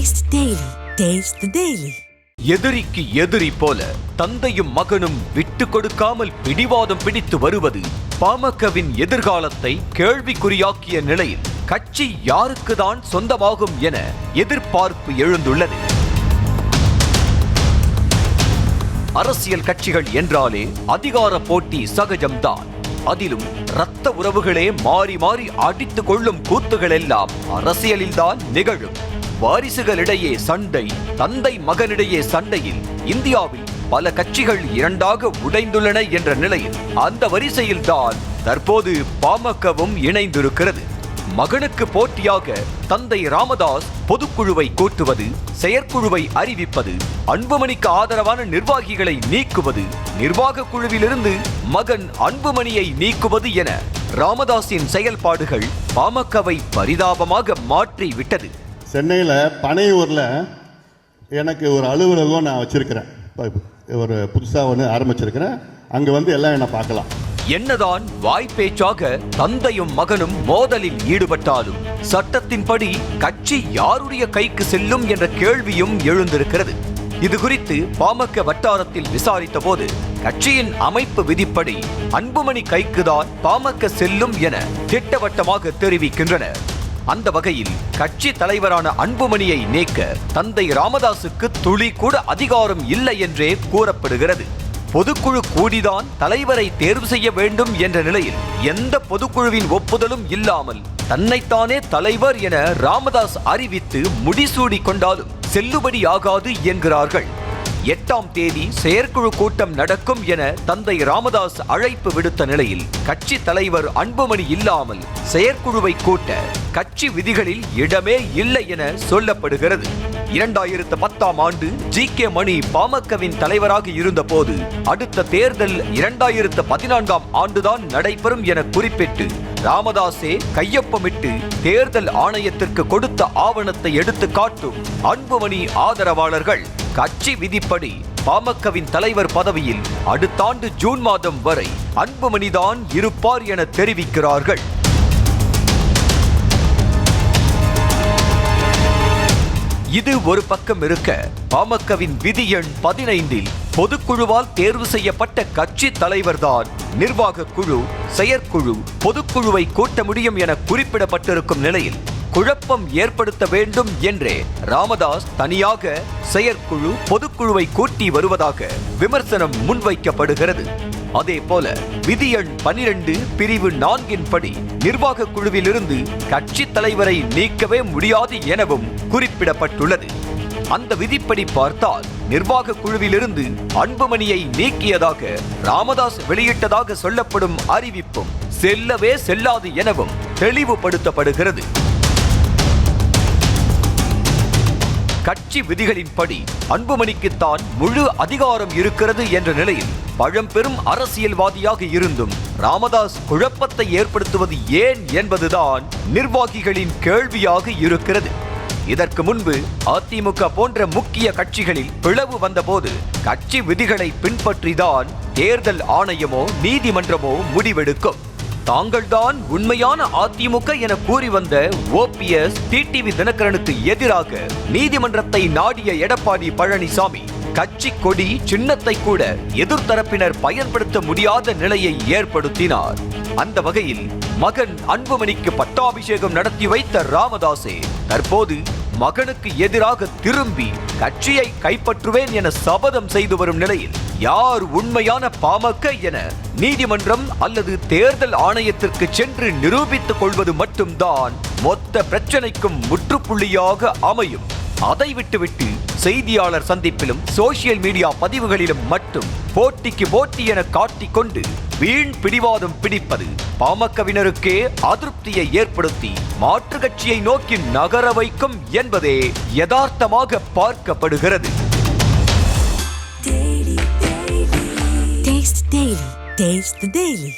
Taste the Daily. Taste the Daily. எதிரிக்கு எதிரி போல தந்தையும் மகனும் விட்டு கொடுக்காமல் பிடிவாதம் பிடித்து வருவது பாமகவின் எதிர்காலத்தை கேள்விக்குறியாக்கிய நிலையில் கட்சி யாருக்குதான் சொந்தமாகும் என எதிர்பார்ப்பு எழுந்துள்ளது. அரசியல் கட்சிகள் என்றாலே அதிகார போட்டி சகஜம்தான். அதிலும் இரத்த உறவுகளே மாறி மாறி அடித்துக் கொள்ளும் கூத்துகள் எல்லாம் அரசியலில்தான் நிகழும். வாரிசுகளிடையே சண்டை, தந்தை மகனிடையே சண்டையில் இந்தியாவில் பல கட்சிகள் இரண்டாக உடைந்துள்ளன என்ற நிலையில் அந்த வரிசையில்தான் தற்போது பாமகவும் இணைந்திருக்கிறது. மகனுக்கு போட்டியாக தந்தை ராமதாஸ் பொதுக்குழுவை கூட்டுவது, செயற்குழுவை அறிவிப்பது, அன்புமணிக்கு ஆதரவான நிர்வாகிகளை நீக்குவது, நிர்வாக குழுவிலிருந்து மகன் அன்புமணியை நீக்குவது என ராமதாஸின் செயல்பாடுகள் பாமகவை பரிதாபமாக மாற்றி விட்டது. சென்னையில் பனையூரில் எனக்கு ஒரு அலுவலகம் நான் வச்சிருக்கிறேன். ஒரு புதுசாக ஒன்று ஆரம்பிச்சிருக்கிறேன். அங்கே வந்து எல்லாம் என்னை பார்க்கலாம். என்னதான் வாய்ப்பேச்சாக தந்தையும் மகனும் மோதலில் ஈடுபட்டாலும் சட்டத்தின்படி கட்சி யாருடைய கைக்கு செல்லும் என்ற கேள்வியும் எழுந்திருக்கிறது. இது குறித்து பாமக வட்டாரத்தில் விசாரித்த போது கட்சியின் அமைப்பு விதிப்படி அன்புமணி கைக்குதான் பாமக செல்லும் என திட்டவட்டமாக தெரிவிக்கின்றனர். அந்த வகையில் கட்சி தலைவரான அன்புமணியை நீக்க தந்தை ராமதாசுக்கு துளி கூட அதிகாரம் இல்லை என்றே கூறப்படுகிறது. பொதுக்குழு கூடிதான் தலைவரை தேர்வு செய்ய வேண்டும் என்ற நிலையில் எந்த பொதுக்குழுவின் ஒப்புதலும் இல்லாமல் தன்னைத்தானே தலைவர் என ராமதாஸ் அறிவித்து முடிசூடி கொண்டாலும் செல்லுபடியாகாது என்கிறார்கள். 8ஆம் தேதி செயற்குழு கூட்டம் நடக்கும் என தந்தை ராமதாஸ் அழைப்பு விடுத்த நிலையில் கட்சி தலைவர் அன்புமணி இல்லாமல் செயற்குழுவை கூட்ட கட்சி விதிகளில் இடமே இல்லை என சொல்லப்படுகிறது. 2010ஆம் ஆண்டு GK மணி பாமகவின் தலைவராக இருந்த போது அடுத்த தேர்தல் 2014ஆம் ஆண்டுதான் நடைபெறும் என குறிப்பிட்டு ராமதாஸே கையொப்பமிட்டு தேர்தல் ஆணையத்திற்கு கொடுத்த ஆவணத்தை எடுத்து காட்டும் அன்புமணி ஆதரவாளர்கள் கட்சி விதிப்படி பாமகவின் தலைவர் பதவியில் அடுத்த ஆண்டு ஜூன் மாதம் வரை அன்புமணிதான் இருப்பார் என தெரிவிக்கிறார்கள். இது ஒரு பக்கம் இருக்க, பாமகவின் விதி எண் 15இல் பொதுக்குழுவால் தேர்வு செய்யப்பட்ட கட்சி தலைவர்தான் நிர்வாக குழு, செயற்குழு, பொதுக்குழுவை கூட்ட முடியும் என குறிப்பிடப்பட்டிருக்கும் நிலையில் குழப்பம் ஏற்படுத்த வேண்டும் என்றே ராமதாஸ் தனியாக செயற்குழு, பொதுக்குழுவை கூட்டி வருவதாக விமர்சனம் முன்வைக்கப்படுகிறது. அதே போல விதி எண் 12 பிரிவு 4 படி நிர்வாக குழுவிலிருந்து கட்சி தலைவரை நீக்கவே முடியாது எனவும் குறிப்பிடப்பட்டுள்ளது. அந்த விதிப்படி பார்த்தால் நிர்வாக குழுவிலிருந்து அன்புமணியை நீக்கியதாக ராமதாஸ் வெளியிட்டதாக சொல்லப்படும் அறிவிப்பும் செல்லவே செல்லாது எனவும் தெளிவுபடுத்தப்படுகிறது. கட்சி விதிகளின்படி அன்புமணிக்குத்தான் முழு அதிகாரம் இருக்கிறது என்ற நிலையில் பழம்பெரும் அரசியல்வாதியாக இருந்தும் ராமதாஸ் குழப்பத்தை ஏற்படுத்துவது ஏன் என்பதுதான் நிர்வாகிகளின் கேள்வியாக இருக்கிறது. இதற்கு முன்பு அதிமுக போன்ற முக்கிய கட்சிகளில் பிளவு வந்தபோது கட்சி விதிகளை பின்பற்றிதான் தேர்தல் ஆணையமோ நீதிமன்றமோ முடிவெடுக்கும். தாங்கள்தான் உண்மையான அதிமுக என கூறி வந்த OPS டிடிவி தினகரனுக்கு எதிராக நீதிமன்றத்தை நாடிய எடப்பாடி பழனிசாமி கட்சி கொடி சின்னத்தை கூட எதிர்த்தரப்பினர் பயன்படுத்த முடியாத நிலையை ஏற்படுத்தினார். அந்த வகையில் மகன் அன்புமணிக்கு பட்டாபிஷேகம் நடத்தி வைத்த ராமதாசே தற்போது மகனுக்கு எதிராக திரும்பி கட்சியை கைப்பற்றுவேன் என சபதம் செய்து வரும் நிலையில் யார் உண்மையான பாமக என நீதிமன்றம் அல்லது தேர்தல் ஆணையத்திற்கு சென்று நிரூபித்துக் கொள்வது மட்டும்தான் மொத்த பிரச்சனைக்கும் முற்றுப்புள்ளியாக அமையும். அதை விட்டுவிட்டு செய்தியாளர் சந்திப்பிலும் சோசியல் மீடியா பதிவுகளிலும் மட்டும் போட்டிக்கு போட்டி என காட்டிக்கொண்டு வீண் பிடிவாதம் பிடிப்பது பாமகவினருக்கே அதிருப்தியை ஏற்படுத்தி மாற்று கட்சியை நோக்கி நகர வைக்கும் என்பதே யதார்த்தமாக பார்க்கப்படுகிறது. Taste the Daily. Taste the Daily.